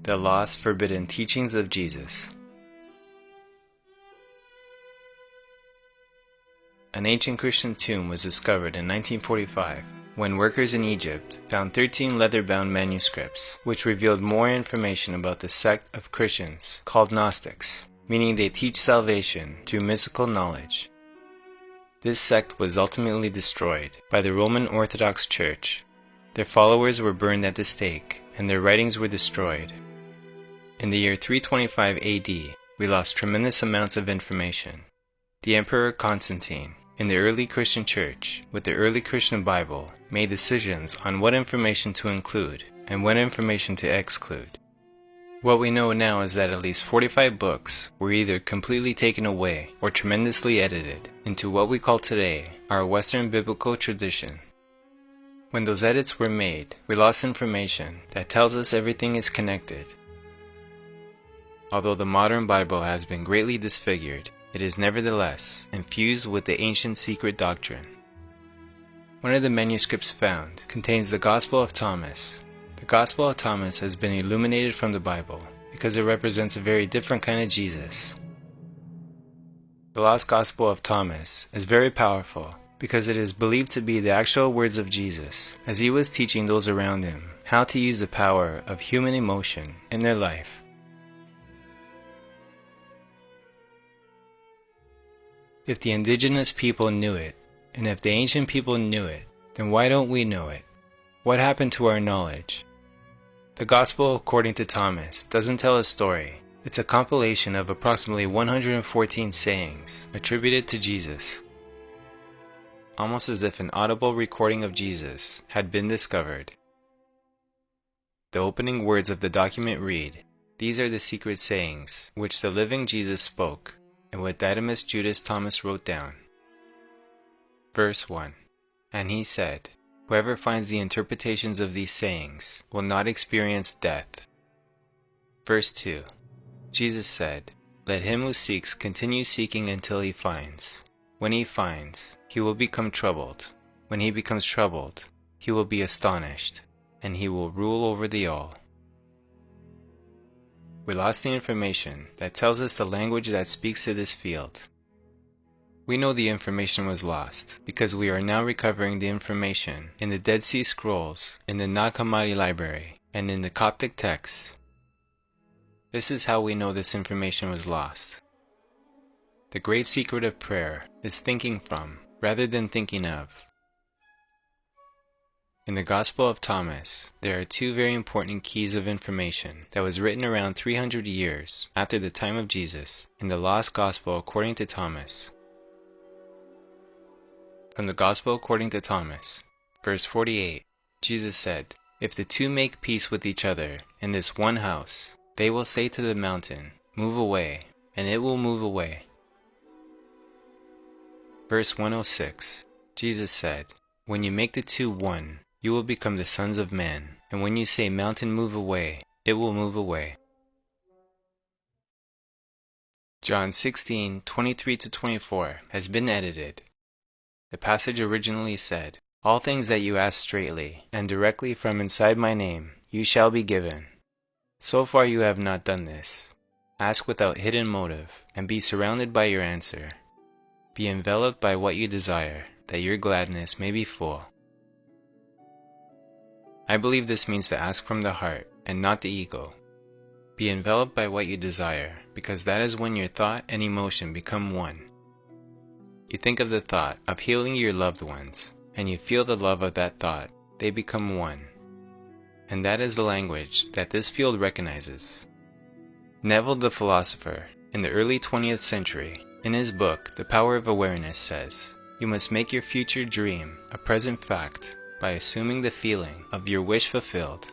The Lost Forbidden Teachings of Jesus. An ancient Christian tomb was discovered in 1945 when workers in Egypt found 13 leather-bound manuscripts which revealed more information about the sect of Christians called Gnostics, meaning they teach salvation through mystical knowledge. This sect was ultimately destroyed by the Roman Orthodox Church. Their followers were burned at the stake and their writings were destroyed. In the year 325 AD, we lost tremendous amounts of information. The Emperor Constantine, in the early Christian church, with the early Christian Bible, made decisions on what information to include and what information to exclude. What we know now is that at least 45 books were either completely taken away or tremendously edited into what we call today our Western biblical tradition. When those edits were made, we lost information that tells us everything is connected. Although the modern Bible has been greatly disfigured, it is nevertheless infused with the ancient secret doctrine. One of the manuscripts found contains the Gospel of Thomas. The Gospel of Thomas has been illuminated from the Bible because it represents a very different kind of Jesus. The Lost Gospel of Thomas is very powerful because it is believed to be the actual words of Jesus as he was teaching those around him how to use the power of human emotion in their life. If the indigenous people knew it, and if the ancient people knew it, then why don't we know it? What happened to our knowledge? The Gospel according to Thomas doesn't tell a story. It's a compilation of approximately 114 sayings attributed to Jesus. Almost as if an audible recording of Jesus had been discovered. The opening words of the document read, "These are the secret sayings which the living Jesus spoke, and what Didymus Judas Thomas wrote down." Verse 1. And he said, "Whoever finds the interpretations of these sayings will not experience death." Verse 2. Jesus said, "Let him who seeks continue seeking until he finds. When he finds, he will become troubled. When he becomes troubled, he will be astonished, and he will rule over the all." We lost the information that tells us the language that speaks to this field. We know the information was lost because we are now recovering the information in the Dead Sea Scrolls, in the Nag Hammadi library, and in the Coptic texts. This is how we know this information was lost. The great secret of prayer is thinking from rather than thinking of. In the Gospel of Thomas, there are two very important keys of information that was written around 300 years after the time of Jesus in the Lost Gospel according to Thomas. From the Gospel according to Thomas, verse 48, Jesus said, "If the two make peace with each other in this one house, they will say to the mountain, 'Move away,' and it will move away." Verse 106, Jesus said, "When you make the two one, you will become the sons of man, and when you say mountain move away, it will move away." John 16:23-24 has been edited. The passage originally said, "All things that you ask straightly and directly from inside my name, you shall be given." So far you have not done this. Ask without hidden motive, and be surrounded by your answer. Be enveloped by what you desire, that your gladness may be full. I believe this means to ask from the heart and not the ego. Be enveloped by what you desire, because that is when your thought and emotion become one. You think of the thought of healing your loved ones, and you feel the love of that thought. They become one. And that is the language that this field recognizes. Neville the philosopher, in the early 20th century, in his book The Power of Awareness says, "You must make your future dream a present fact by assuming the feeling of your wish fulfilled."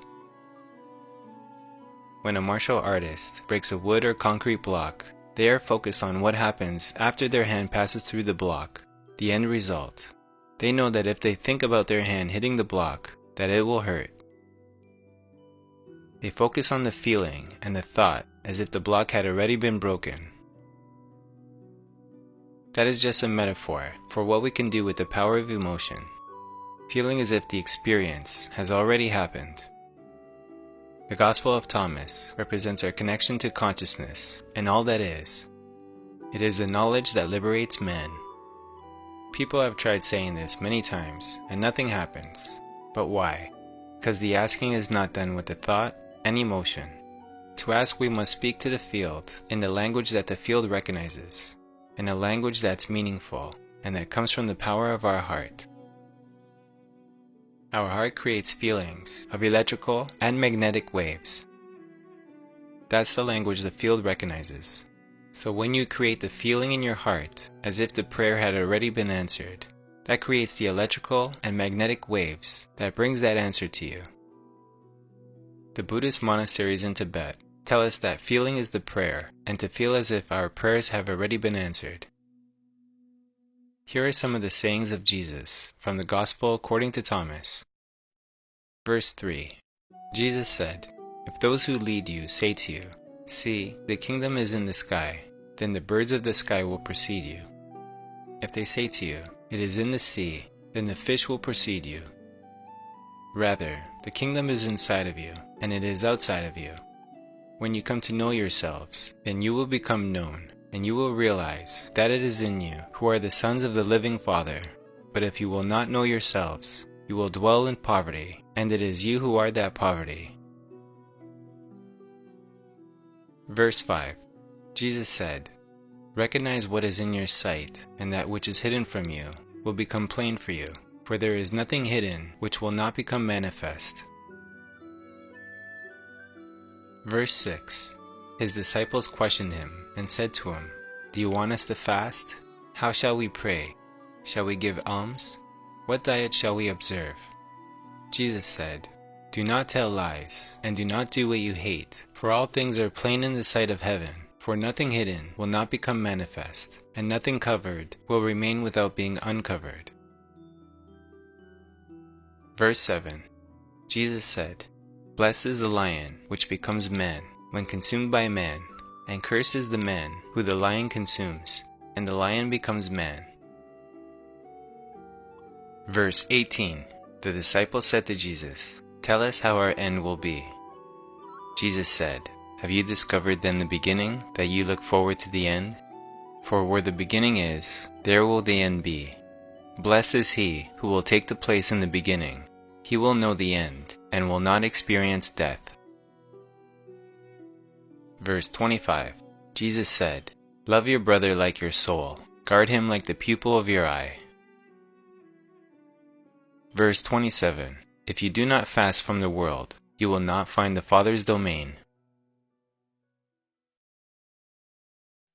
When a martial artist breaks a wood or concrete block, they are focused on what happens after their hand passes through the block, the end result. They know that if they think about their hand hitting the block, that it will hurt. They focus on the feeling and the thought as if the block had already been broken. That is just a metaphor for what we can do with the power of emotion. Feeling as if the experience has already happened. The Gospel of Thomas represents our connection to consciousness and all that is. It is the knowledge that liberates man. People have tried saying this many times and nothing happens. But why? Because the asking is not done with the thought and emotion. To ask, we must speak to the field in the language that the field recognizes, in a language that's meaningful and that comes from the power of our heart. Our heart creates feelings of electrical and magnetic waves. That's the language the field recognizes. So when you create the feeling in your heart as if the prayer had already been answered, that creates the electrical and magnetic waves that brings that answer to you. The Buddhist monasteries in Tibet tell us that feeling is the prayer, and to feel as if our prayers have already been answered. Here are some of the sayings of Jesus from the Gospel according to Thomas. Verse 3. Jesus said, "If those who lead you say to you, 'See, the kingdom is in the sky,' then the birds of the sky will precede you. If they say to you, 'It is in the sea,' then the fish will precede you. Rather, the kingdom is inside of you, and it is outside of you. When you come to know yourselves, then you will become known, and you will realize that it is in you who are the sons of the living Father. But if you will not know yourselves, you will dwell in poverty, and it is you who are that poverty." Verse 5. Jesus said, "Recognize what is in your sight, and that which is hidden from you will become plain for you. For there is nothing hidden which will not become manifest." Verse 6. His disciples questioned him and said to him, "Do you want us to fast? How shall we pray? Shall we give alms? What diet shall we observe?" Jesus said, "Do not tell lies, and do not do what you hate, for all things are plain in the sight of heaven. For nothing hidden will not become manifest, and nothing covered will remain without being uncovered." Verse 7. Jesus said, "Blessed is the lion which becomes man when consumed by man, and cursed is the man who the lion consumes, and the lion becomes man." Verse 18. The disciples said to Jesus, "Tell us how our end will be." Jesus said, "Have you discovered then the beginning, that you look forward to the end? For where the beginning is, there will the end be. Blessed is he who will take the place in the beginning. He will know the end, and will not experience death." Verse 25. Jesus said, "Love your brother like your soul. Guard him like the pupil of your eye." Verse 27. If you do not fast from the world, you will not find the Father's domain.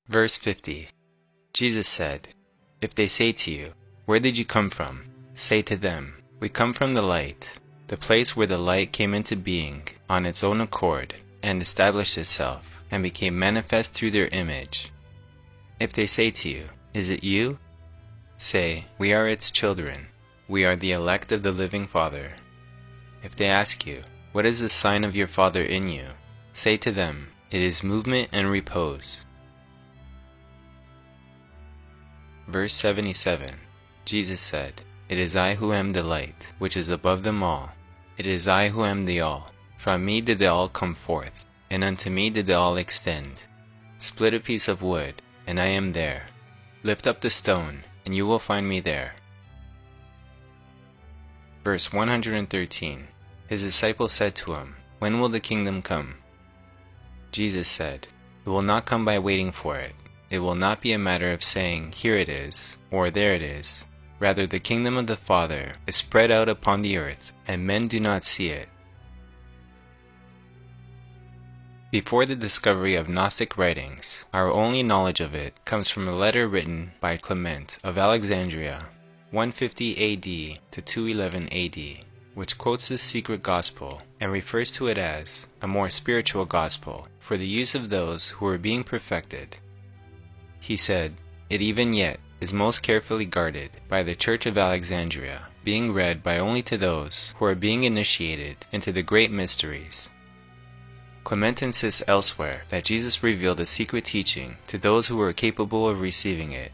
Verse 50. Jesus said, "If they say to you, 'Where did you come from?' say to them, 'We come from the light,' the place where the light came into being on its own accord, and established itself, and became manifest through their image. If they say to you, 'Is it you?' say, 'We are its children. We are the elect of the living Father.' If they ask you, 'What is the sign of your Father in you?' say to them, 'It is movement and repose.'" Verse 77. Jesus said, "It is I who am the light, which is above them all. It is I who am the all. From me did the all come forth, and unto me did the all extend. Split a piece of wood, and I am there. Lift up the stone, and you will find me there." Verse 113. His disciples said to him, "When will the kingdom come?" Jesus said, "It will not come by waiting for it. It will not be a matter of saying, 'Here it is,' or 'There it is.' Rather, the kingdom of the Father is spread out upon the earth, and men do not see it." Before the discovery of Gnostic writings, our only knowledge of it comes from a letter written by Clement of Alexandria, 150 AD to 211 AD, which quotes this secret gospel and refers to it as a more spiritual gospel for the use of those who are being perfected. He said, "It even yet is most carefully guarded by the Church of Alexandria, being read by only to those who are being initiated into the great mysteries." Clement insists elsewhere that Jesus revealed a secret teaching to those who were capable of receiving it.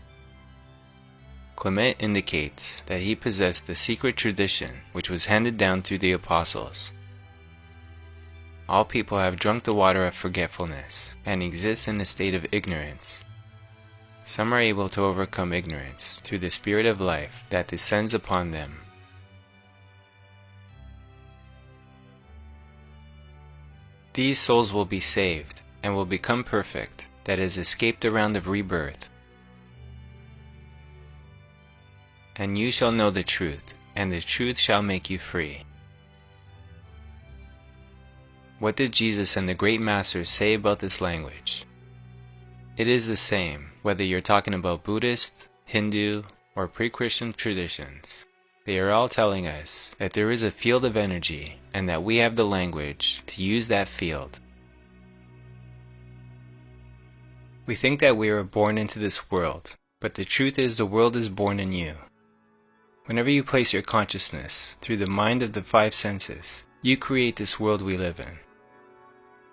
Clement indicates that he possessed the secret tradition which was handed down through the apostles. All people have drunk the water of forgetfulness and exist in a state of ignorance. Some are able to overcome ignorance through the Spirit of life that descends upon them. These souls will be saved and will become perfect, that is, escape the round of rebirth. And you shall know the truth, and the truth shall make you free. What did Jesus and the great masters say about this language? It is the same, whether you're talking about Buddhist, Hindu, or pre-Christian traditions. They are all telling us that there is a field of energy and that we have the language to use that field. We think that we are born into this world, but the truth is the world is born in you. Whenever you place your consciousness through the mind of the five senses, you create this world we live in.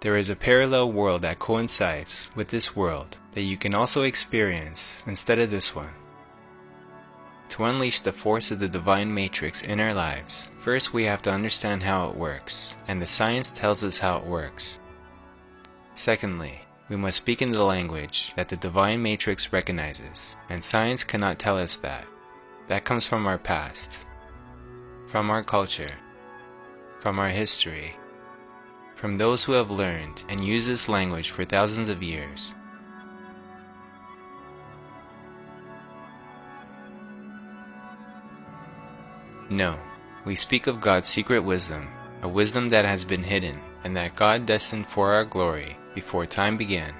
There is a parallel world that coincides with this world that you can also experience instead of this one. To unleash the force of the divine matrix in our lives, first we have to understand how it works, and the science tells us how it works. Secondly, we must speak in the language that the divine matrix recognizes, and science cannot tell us that. That comes from our past, from our culture, from our history, from those who have learned and used this language for thousands of years. No, we speak of God's secret wisdom, a wisdom that has been hidden, and that God destined for our glory before time began.